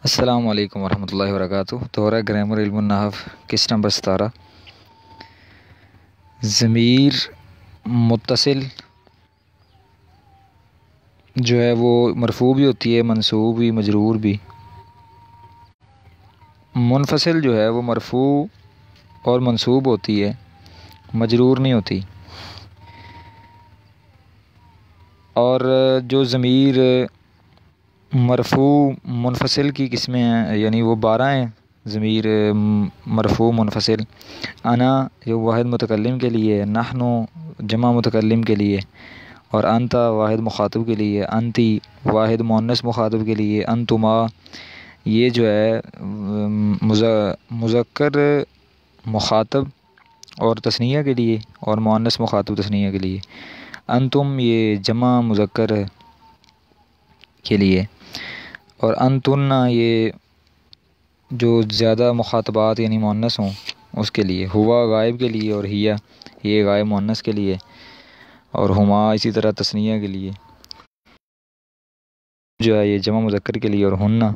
السلام علیکم ورحمۃ اللہ وبرکاتہ۔ دورہ گرامر علم النحو قسط نمبر 17۔ ضمیر متصل جو ہے وہ مرفوع بھی ہوتی ہے، منصوب بھی، مجرور بھی۔ منفصل جو ہے وہ مرفوع اور منصوب ہوتی ہے، مجرور نہیں ہوتی۔ اور جو ضمیر مرفوع منفصل کی قسمیں ہیں، یعنی وہ 12 ہیں ضمیر مرفوع منفصل۔ انا جو واحد متکلم کے لیے، نحنو جمع متکلم کے لیے، اور انت واحد مخاطب کے لیے، انتی واحد مؤنث مخاطب کے لیے، انتما یہ جو ہے مذکر مخاطب اور تثنیہ کے لیے، اور مؤنث مخاطب تثنیہ کے لیے، انتم یہ جمع مذکر کے لیے، اور انتن یہ جو زیادہ مخاطبات یعنی مؤنث ہوں اس کے لیے، ہوا غائب کے لیے، اور ہیا یہ غائب مؤنث کے لیے، اور ہما اسی طرح تثنیہ کے لیے جو ہے یہ جمع مذکر کے لیے، اور ہننا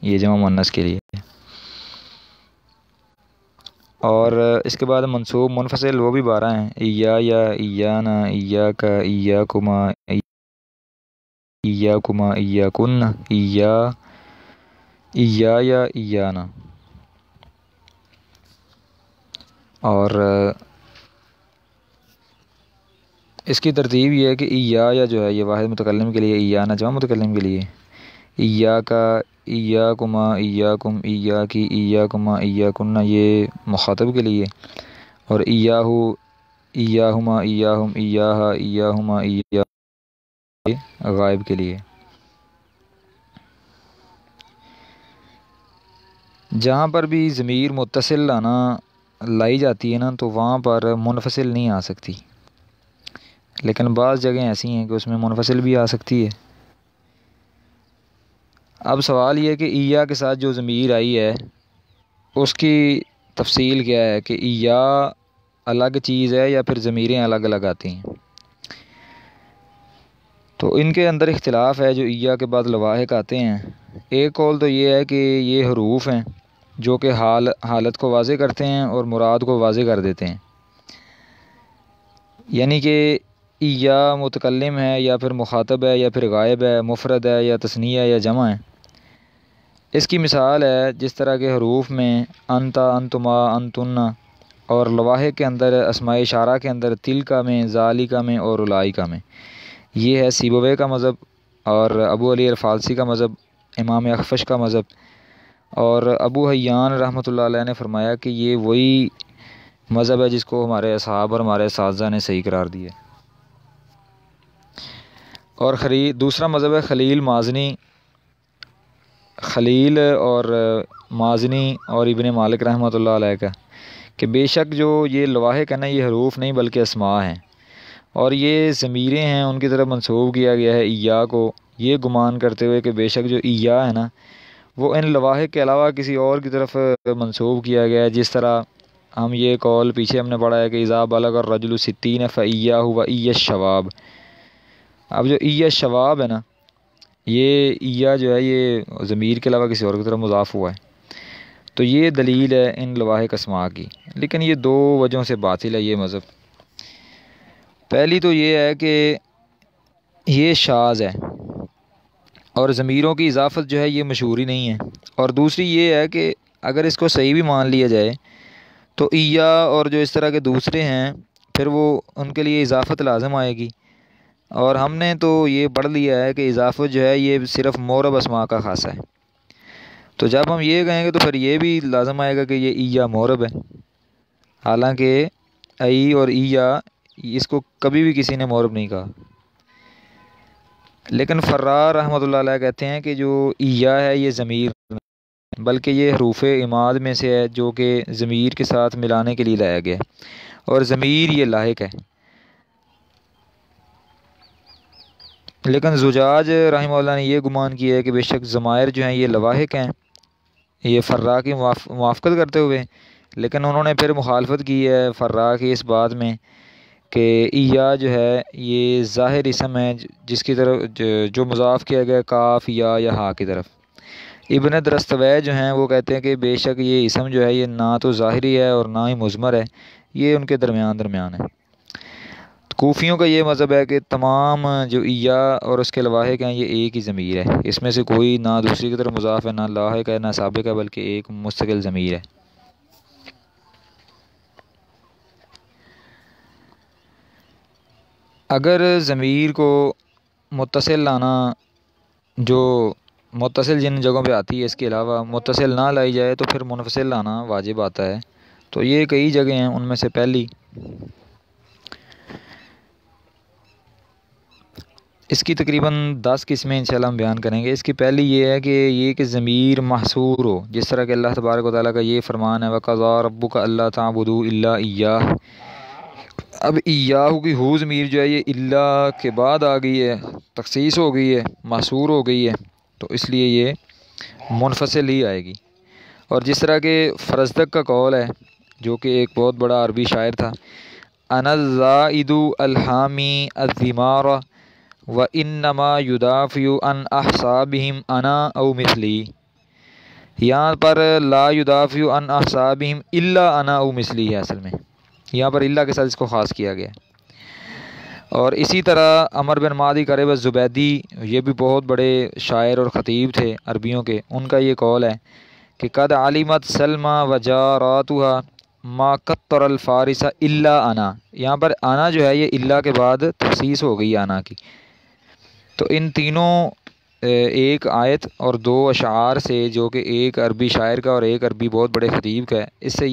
یہ جمع مؤنث کے لیے۔ اور اس کے بعد منصوب منفصل وہ بھی 12 ہیں، ایا یا ایانا، ایاکا، ایاکما، ایاکما، ایاکن، ایا یا ایانا۔ اور اس کی ترتیب یہ ہے کہ یا جو ہے یہ واحد متکلم کے لیے، ایانا جمع متکلم کے لیے، ایاکا، ایاکما، ایاکم، ایاکی، ایاکما، ایاکن یہ مخاطب کے لیے، اور ایاہو، ایاہما، ایاہم، ایاہا، ایاہما، ایاہ غائب کے لیے۔ جہاں پر بھی ضمیر متصل لائی جاتی ہے نا، تو وہاں پر منفصل نہیں آ سکتی، لیکن بعض جگہیں ایسی ہیں کہ اس میں منفصل بھی آ سکتی ہے۔ اب سوال یہ ہے کہ ایا کے ساتھ جو ضمیر آئی ہے اس کی تفصیل کیا ہے، کہ ایا الگ چیز ہے یا پھر ضمیریں الگ الگ آتی ہیں؟ تو ان کے اندر اختلاف ہے جو ایا کے بعد لواحق آتے ہیں۔ ایک قول تو یہ ہے کہ یہ حروف ہیں جو کہ حالت کو واضح کرتے ہیں اور مراد کو واضح کر دیتے ہیں، یعنی کہ ایا متکلم ہے یا پھر مخاطب ہے یا پھر غائب ہے، مفرد ہے یا تثنیہ یا جمع ہے۔ اس کی مثال ہے جس طرح کے حروف میں انتا، انتما، انتن، اور لواحق کے اندر اسماء اشارہ کے اندر تلکا میں، ذالکا میں اور اولئکا میں۔ یہ ہے سیبویہ کا مذہب اور ابو علی الفالسی کا مذہب، امام اخفش کا مذہب، اور ابو حیان رحمۃ اللہ علیہ نے فرمایا کہ یہ وہی مذہب ہے جس کو ہمارے اصحاب اور ہمارے اساتذہ نے صحیح قرار دیا۔ اور دوسرا مذہب ہے خلیل مازنی، خلیل اور مازنی اور ابن مالک رحمۃ اللہ علیہ کا، کہ بے شک جو یہ لواحق ہے نا یہ حروف نہیں بلکہ اسماء ہیں، اور یہ ضمیریں ہیں ان کی طرف منسوب کیا گیا ہے ایا کو، یہ گمان کرتے ہوئے کہ بے شک جو ایا ہے نا وہ ان لواحق کے علاوہ کسی اور کی طرف منسوب کیا گیا ہے۔ جس طرح ہم یہ قول پیچھے ہم نے پڑھا ہے کہ اذا بلغ الرجل 60 فایاہ و ای الشواب۔ اب جو ای الشواب ہے نا، یہ ایا جو ہے یہ ضمیر کے علاوہ کسی اور کی طرف مضاف ہوا ہے، تو یہ دلیل ہے ان لواحق اسماء کی، لیکن یہ دو وجہوں سے باطل ہے یہ مذہب۔ پہلی تو یہ ہے کہ یہ شاذ ہے اور ضمیروں کی اضافت جو ہے یہ مشہور ہی نہیں ہے، اور دوسری یہ ہے کہ اگر اس کو صحیح بھی مان لیا جائے تو ایا اور جو اس طرح کے دوسرے ہیں پھر وہ ان کے لیے اضافت لازم آئے گی، اور ہم نے تو یہ پڑھ لیا ہے کہ اضافت جو ہے یہ صرف معرب اسماء کا خاصہ ہے، تو جب ہم یہ کہیں گے تو پھر یہ بھی لازم آئے گا کہ یہ ایا معرب ہے، حالانکہ ای اور ایا اس کو کبھی بھی کسی نے معرب نہیں کہا۔ لیکن فرار رحمۃ اللہ علیہ کہتے ہیں کہ جو ایا ہے یہ ضمیر نہیں بلکہ یہ حروف عماد میں سے ہے جو کہ ضمیر کے ساتھ ملانے کے لیے لایا گیا ہے، اور ضمیر یہ لاحق ہے۔ لیکن زجاج رحمہ اللہ نے یہ گمان کیا ہے کہ بے شک ضمائر جو ہیں یہ لواحق ہیں، یہ فرا کی موافقت کرتے ہوئے، لیکن انہوں نے پھر مخالفت کی ہے فرا کی اس بات میں کہ ایا جو ہے یہ ظاہر اسم ہے جس کی طرف جو مضاف کیا گیا کاف یا ہا کی طرف، ابن درستوی جو ہیں وہ کہتے ہیں کہ بے شک یہ اسم جو ہے یہ نہ تو ظاہری ہے اور نہ ہی مضمر ہے، یہ ان کے درمیان ہے۔ کوفیوں کا یہ مذہب ہے کہ تمام جو ایا اور اس کے لواحق ہیں یہ ایک ہی ضمیر ہے، اس میں سے کوئی نہ دوسری کی طرف مضاف ہے، نہ لاحق ہے، نہ سابق ہے، بلکہ ایک مستقل ضمیر ہے۔ اگر ضمیر کو متصل لانا، جو متصل جن جگہوں پہ آتی ہے اس کے علاوہ متصل نہ لائی جائے تو پھر منفصل لانا واجب آتا ہے، تو یہ کئی جگہ ہیں، ان میں سے پہلی اس کی تقریباً 10 قسمیں انشاءاللہ ہم بیان کریں گے۔ اس کی پہلی یہ ہے کہ یہ کہ ضمیر محصور ہو، جس طرح کہ اللہ تبارک و تعالیٰ کا یہ فرمان ہے وَقَضَىٰ رَبُّكَ أَلَّا تَعْبُدُوا إِلَّا إِيَّاهُ۔ اب ایاہو کی ہو ضمیر جو ہے یہ اللہ کے بعد آ گئی ہے، تخصیص ہو گئی ہے، محصور ہو گئی ہے، تو اس لیے یہ منفصل ہی آئے گی۔ اور جس طرح کہ فرزدق کا قول ہے جو کہ ایک بہت بڑا عربی شاعر تھا، انا الزائد الحامی الذمار وانما یدافع عن احسابہم انا او مثلی، یہاں پر لا یدافع عن احسابہم الا انا او مثلی ہے، اصل میں یہاں پر اللہ کے ساتھ اس کو خاص کیا گیا۔ اور اسی طرح عمر بن مادی کرب الزبیدی، یہ بھی بہت بڑے شاعر اور خطیب تھے عربیوں کے، ان کا یہ قول ہے کہ قد علمت سلمى وجاراتها ما قطر الفارس الا انا، یہاں پر انا جو ہے یہ اللہ کے بعد تخصیص ہو گئی انا کی۔ تو ان تینوں ایک آیت اور 2 اشعار سے، جو کہ ایک عربی شاعر کا اور ایک عربی بہت بڑے خطیب کا ہے، اس سے